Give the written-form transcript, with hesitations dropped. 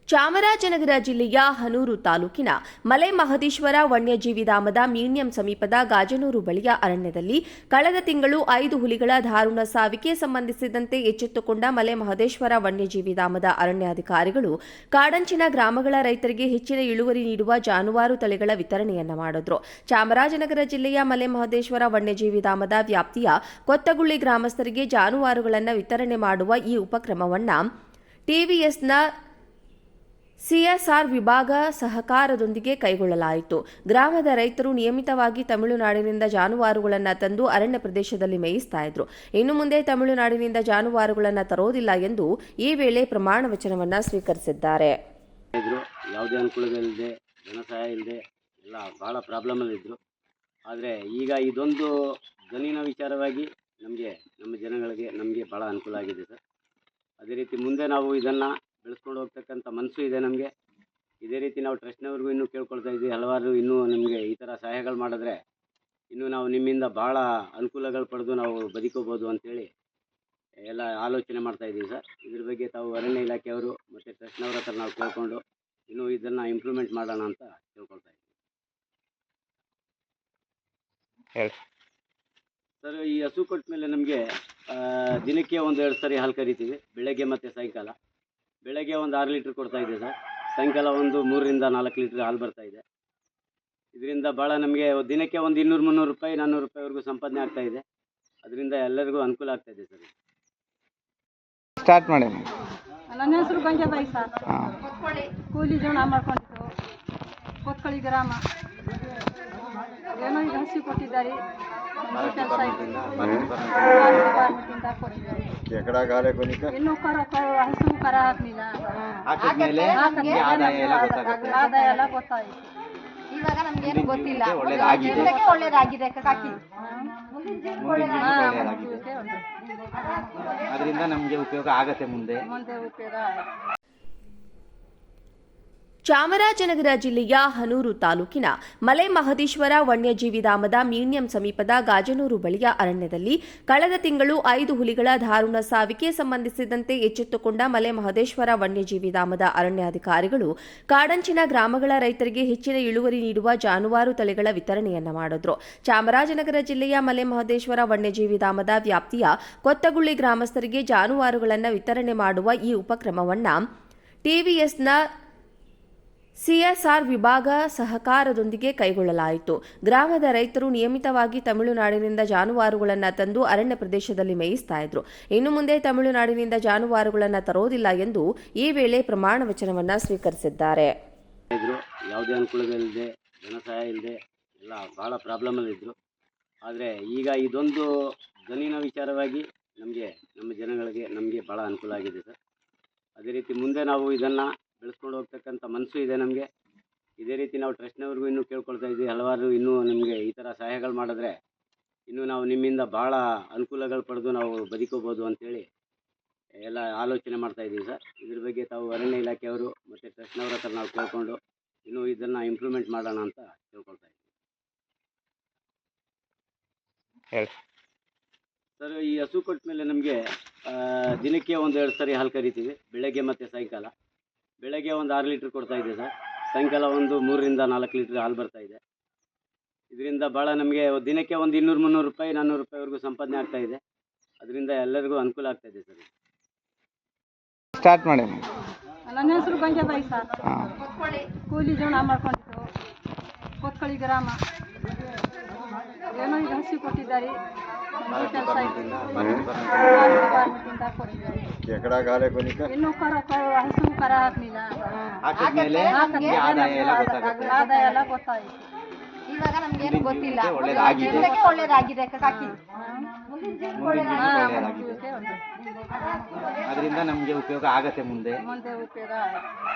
ಚಾಮರಾಜನಗರ ಜಿಲ್ಲೆಯ ಹನೂರು ತಾಲೂಕಿನ ಮಲೆ ಮಹದೇಶ್ವರ ವನ್ಯಜೀವಿ ಧಾಮದ ಮೀನಿಯಂ ಸಮೀಪದ ಗಾಜನೂರು ಬಳಿಯ ಅರಣ್ಯದಲ್ಲಿ ಕಳೆದ ತಿಂಗಳು 5 ಹುಲಿಗಳ ದಾರುಣ ಸಾವಿಗೆ ಸಂಬಂಧಿಸಿದಂತೆ ಎಚ್ಚೆತ್ತುಕೊಂಡ ಮಲೆ ಮಹದೇಶ್ವರ ವನ್ಯಜೀವಿ ಧಾಮದ ಅರಣ್ಯಾಧಿಕಾರಿಗಳು ಕಾಡಂಚಿನ ಗ್ರಾಮಗಳ ರೈತರಿಗೆ ಹೆಚ್ಚಿನ ಇಳುವರಿ ನೀಡುವ ಜಾನುವಾರು ತಳಿಗಳ ವಿತರಣೆಯನ್ನ ಮಾಡಿದ್ರು. ಚಾಮರಾಜನಗರ ಜಿಲ್ಲೆಯ ಮಲೆ ಮಹದೇಶ್ವರ ವನ್ಯಜೀವಿ ಧಾಮದ ವ್ಯಾಪ್ತಿಯ ಕೊತ್ತಗುಳ್ಳಿ ಗ್ರಾಮಸ್ಥರಿಗೆ ಜಾನುವಾರುಗಳನ್ನು ವಿತರಣೆ ಮಾಡುವ ಈ ಉಪಕ್ರಮವನ್ನ ಟಿವಿಎಸ್ನ ಸಿಎಸ್ಆರ್ ವಿಭಾಗ ಸಹಕಾರದೊಂದಿಗೆ ಕೈಗೊಳ್ಳಲಾಯಿತು. ಗ್ರಾಮದ ರೈತರು ನಿಯಮಿತವಾಗಿ ತಮಿಳುನಾಡಿನಿಂದ ಜಾನುವಾರುಗಳನ್ನು ತಂದು ಅರಣ್ಯ ಪ್ರದೇಶದಲ್ಲಿ ಮೇಯಿಸ್ತಾ ಇದ್ರು. ಇನ್ನು ಮುಂದೆ ತಮಿಳುನಾಡಿನಿಂದ ಜಾನುವಾರುಗಳನ್ನು ತರೋದಿಲ್ಲ ಎಂದು ಈ ವೇಳೆ ಪ್ರಮಾಣ ವಚನವನ್ನು ಸ್ವೀಕರಿಸಿದ್ದಾರೆ. ಯಾವುದೇ ಅನುಕೂಲಗಳಿಲ್ಲದೆ ಜನಸಹಾಯ ಇಲ್ಲದೆ ಎಲ್ಲ ಭಾಳ ಪ್ರಾಬ್ಲಮಲ್ಲಿದ್ದರು. ಆದರೆ ಈಗ ಇದೊಂದು ದನಿನ ವಿಚಾರವಾಗಿ ನಮ್ಮ ಜನಗಳಿಗೆ ನಮಗೆ ಭಾಳ ಅನುಕೂಲ ಆಗಿದೆ ಸರ್. ಅದೇ ರೀತಿ ಮುಂದೆ ನಾವು ಇದನ್ನು ಬೆಳೆಸ್ಕೊಂಡು ಹೋಗ್ತಕ್ಕಂಥ ಮನಸ್ಸು ಇದೆ ನಮಗೆ. ಇದೇ ರೀತಿ ನಾವು ಟ್ರಸ್ಟ್ನವ್ರಿಗೂ ಇನ್ನೂ ಕೇಳ್ಕೊಳ್ತಾ ಇದ್ದೀವಿ, ಹಲವಾರು ಇನ್ನೂ ನಿಮಗೆ ಈ ಥರ ಸಹಾಯಗಳು ಮಾಡಿದ್ರೆ ಇನ್ನೂ ನಾವು ನಿಮ್ಮಿಂದ ಭಾಳ ಅನುಕೂಲಗಳು ಪಡೆದು ನಾವು ಬದುಕೋಬೋದು ಅಂಥೇಳಿ ಎಲ್ಲ ಆಲೋಚನೆ ಮಾಡ್ತಾ ಇದ್ದೀವಿ ಸರ್. ಇದ್ರ ಬಗ್ಗೆ ತಾವು ಅರಣ್ಯ ಇಲಾಖೆಯವರು ಮತ್ತು ಟ್ರಸ್ಟ್ನವ್ರ ಹತ್ರ ನಾವು ಕೇಳ್ಕೊಂಡು ಇನ್ನೂ ಇದನ್ನು ಇಂಪ್ರೂವ್ಮೆಂಟ್ ಮಾಡೋಣ ಅಂತ ಕೇಳ್ಕೊಳ್ತಾ ಇದ್ದೀವಿ ಸರ್. ಈ ಹಸು ಕೊಟ್ಟ ಮೇಲೆ ನಮಗೆ ದಿನಕ್ಕೆ 1-2 ಸರಿ ಹಾಲು ಕರಿತೀವಿ, ಬೆಳಗ್ಗೆ ಮತ್ತು ಸಾಯಂಕಾಲ. ಬೆಳಗ್ಗೆ 6 ಲೀಟ್ರ್ ಕೊಡ್ತಾ ಇದೆ ಸರ್, ಸಾಯಂಕಾಲ 3-4 ಲೀಟ್ರ್ ಹಾಲು ಬರ್ತಾ ಇದೆ. ಇದರಿಂದ ಭಾಳ ನಮಗೆ ದಿನಕ್ಕೆ 200-300 ರೂಪಾಯಿ 400 ರೂಪಾಯಿವರೆಗೂ ಸಂಪಾದನೆ ಆಗ್ತಾ ಇದೆ. ಅದರಿಂದ ಎಲ್ಲರಿಗೂ ಅನುಕೂಲ ಆಗ್ತಾ ಇದೆ ಸರ್. ಸ್ಟಾರ್ಟ್ ಮಾಡಿ. ನನ್ನ ಹೆಸರು ಗಂಗೆಬಾಯಿ ಸರ್. ಕೂಲಿ ಜೀವನ ಮಾಡ್ಕೊಂಡಿದ್ದು ಕೊತ್ಕಳಿ ಗ್ರಾಮ. ಏನೋ ಈಗ ಹಸಿ ಕೊಟ್ಟಿದ್ದಾರೆ, ಕೆಲಸ ಇನ್ನೂ ಹಸು ಕರ ಹಾಕಲಿಲ್ಲ, ಆದಾಯ ಎಲ್ಲ ಗೊತ್ತಾಯಿತು. ಇವಾಗ ನಮ್ಗೇನು ಗೊತ್ತಿಲ್ಲ, ಒಳ್ಳೇದಾಗಿದೆ ಅದರಿಂದ ನಮಗೆ ಉಪಯೋಗ ಆಗತ್ತೆ. ಮುಂದೆ ಉಪಯೋಗ. ಚಾಮರಾಜನಗರ ಜಿಲ್ಲೆಯ ಹನೂರು ತಾಲೂಕಿನ ಮಲೆ ಮಹದೇಶ್ವರ ವನ್ಯಜೀವಿ ಧಾಮದ ಮೀನಿಯಂ ಸಮೀಪದ ಗಾಜನೂರು ಬಳಿಯ ಅರಣ್ಯದಲ್ಲಿ ಕಳೆದ ತಿಂಗಳು 5 ಹುಲಿಗಳ ದಾರುಣ ಸಾವಿಗೆ ಸಂಬಂಧಿಸಿದಂತೆ ಎಚ್ಚೆತ್ತುಕೊಂಡ ಮಲೆ ಮಹದೇಶ್ವರ ವನ್ಯಜೀವಿ ಧಾಮದ ಅರಣ್ಯಾಧಿಕಾರಿಗಳು ಕಾಡಂಚಿನ ಗ್ರಾಮಗಳ ರೈತರಿಗೆ ಹೆಚ್ಚಿನ ಇಳುವರಿ ನೀಡುವ ಜಾನುವಾರು ತಳಿಗಳ ವಿತರಣೆಯನ್ನ ಮಾಡಿದ್ರು. ಚಾಮರಾಜನಗರ ಜಿಲ್ಲೆಯ ಮಲೆ ಮಹದೇಶ್ವರ ವನ್ಯಜೀವಿ ಧಾಮದ ವ್ಯಾಪ್ತಿಯ ಕೊತ್ತಗುಳ್ಳಿ ಗ್ರಾಮಸ್ಥರಿಗೆ ಜಾನುವಾರುಗಳನ್ನು ವಿತರಣೆ ಮಾಡುವ ಈ ಉಪಕ್ರಮವನ್ನ ಟಿವಿಎಸ್ನ ಸಿಎಸ್ಆರ್ ವಿಭಾಗ ಸಹಕಾರದೊಂದಿಗೆ ಕೈಗೊಳ್ಳಲಾಯಿತು. ಗ್ರಾಮದ ರೈತರು ನಿಯಮಿತವಾಗಿ ತಮಿಳುನಾಡಿನಿಂದ ಜಾನುವಾರುಗಳನ್ನು ತಂದು ಅರಣ್ಯ ಪ್ರದೇಶದಲ್ಲಿ ಮೇಯಿಸ್ತಾ ಇದ್ರು. ಇನ್ನು ಮುಂದೆ ತಮಿಳುನಾಡಿನಿಂದ ಜಾನುವಾರುಗಳನ್ನು ತರೋದಿಲ್ಲ ಎಂದು ಈ ವೇಳೆ ಪ್ರಮಾಣ ವಚನವನ್ನು ಸ್ವೀಕರಿಸಿದ್ದಾರೆ. ಯಾವುದೇ ಅನುಕೂಲಗಳಿಲ್ಲದೆ ಜನಸಹಾಯ ಇಲ್ಲದೆ ಎಲ್ಲ ಭಾಳ ಪ್ರಾಬ್ಲಮಲ್ಲಿದ್ದರು. ಆದರೆ ಈಗ ಇದೊಂದು ದನಿನ ವಿಚಾರವಾಗಿ ನಮ್ಮ ಜನಗಳಿಗೆ ನಮಗೆ ಭಾಳ ಅನುಕೂಲ ಆಗಿದೆ ಸರ್. ಅದೇ ರೀತಿ ಮುಂದೆ ನಾವು ಇದನ್ನು ಬೆಳೆಸ್ಕೊಂಡು ಹೋಗ್ತಕ್ಕಂಥ ಮನಸ್ಸು ಇದೆ ನಮಗೆ. ಇದೇ ರೀತಿ ನಾವು ಟ್ರಸ್ಟ್ನವ್ರಿಗೂ ಇನ್ನೂ ಕೇಳ್ಕೊಳ್ತಾ ಇದ್ದೀವಿ, ಹಲವಾರು ಇನ್ನೂ ನಿಮಗೆ ಈ ಥರ ಸಹಾಯಗಳು ಮಾಡಿದ್ರೆ ಇನ್ನೂ ನಾವು ನಿಮ್ಮಿಂದ ಭಾಳ ಅನುಕೂಲಗಳು ಪಡೆದು ನಾವು ಬದುಕೋಬೋದು ಅಂಥೇಳಿ ಎಲ್ಲ ಆಲೋಚನೆ ಮಾಡ್ತಾ ಇದ್ದೀವಿ ಸರ್. ಇದ್ರ ಬಗ್ಗೆ ತಾವು ಅರಣ್ಯ ಇಲಾಖೆಯವರು ಮತ್ತು ಟ್ರಸ್ಟ್ನವ್ರ ಹತ್ರ ನಾವು ಕೇಳ್ಕೊಂಡು ಇನ್ನೂ ಇದನ್ನು ಇಂಪ್ರೂವ್ಮೆಂಟ್ ಮಾಡೋಣ ಅಂತ ಕೇಳ್ಕೊಳ್ತಾ ಇದ್ದೀವಿ ಸರ್. ಈ ಹಸು ಕೊಟ್ಟ ಮೇಲೆ ನಮಗೆ ದಿನಕ್ಕೆ 1-2 ಸರಿ ಹಾಲು ಕರಿತೀವಿ, ಬೆಳಗ್ಗೆ ಮತ್ತು ಸಾಯಂಕಾಲ. ಬೆಳಗ್ಗೆ 6 ಲೀಟ್ರ್ ಕೊಡ್ತಾ ಇದೆ ಸರ್, ಸಾಯಂಕಾಲ 3-4 ಲೀಟ್ರ್ ಹಾಲು ಬರ್ತಾ ಇದೆ. ಇದರಿಂದ ಭಾಳ ನಮಗೆ ದಿನಕ್ಕೆ 200-300 ರೂಪಾಯಿ 400 ರೂಪಾಯಿವರೆಗೂ ಸಂಪಾದನೆ ಆಗ್ತಾ ಇದೆ. ಅದರಿಂದ ಎಲ್ಲರಿಗೂ ಅನುಕೂಲ ಆಗ್ತಾ ಇದೆ ಸರ್. ಸ್ಟಾರ್ಟ್ ಮಾಡಿ. ನನ್ನ ಹೆಸರು ಗಂಗೆಬಾಯಿ ಸರ್. ಕೂಲಿ ಜೀವನ ಮಾಡ್ಕೊಂಡಿದ್ದು ಕೊತ್ಕಳಿ ಗ್ರಾಮ. ಏನೋ ಈಗ ಹಸಿ ಕೊಟ್ಟಿದ್ದಾರೆ, ಕೆಲಸ ಇನ್ನೂ ಹಸು ಕರ ಹಾಕಲಿಲ್ಲ, ಆದಾಯ ಎಲ್ಲ ಗೊತ್ತಾಯಿತು. ಇವಾಗ ನಮ್ಗೇನು ಗೊತ್ತಿಲ್ಲ, ಒಳ್ಳೇದಾಗಿದೆ. ಅದರಿಂದ ನಮಗೆ ಉಪಯೋಗ ಆಗತ್ತೆ. ಮುಂದೆ ಉಪಯೋಗ.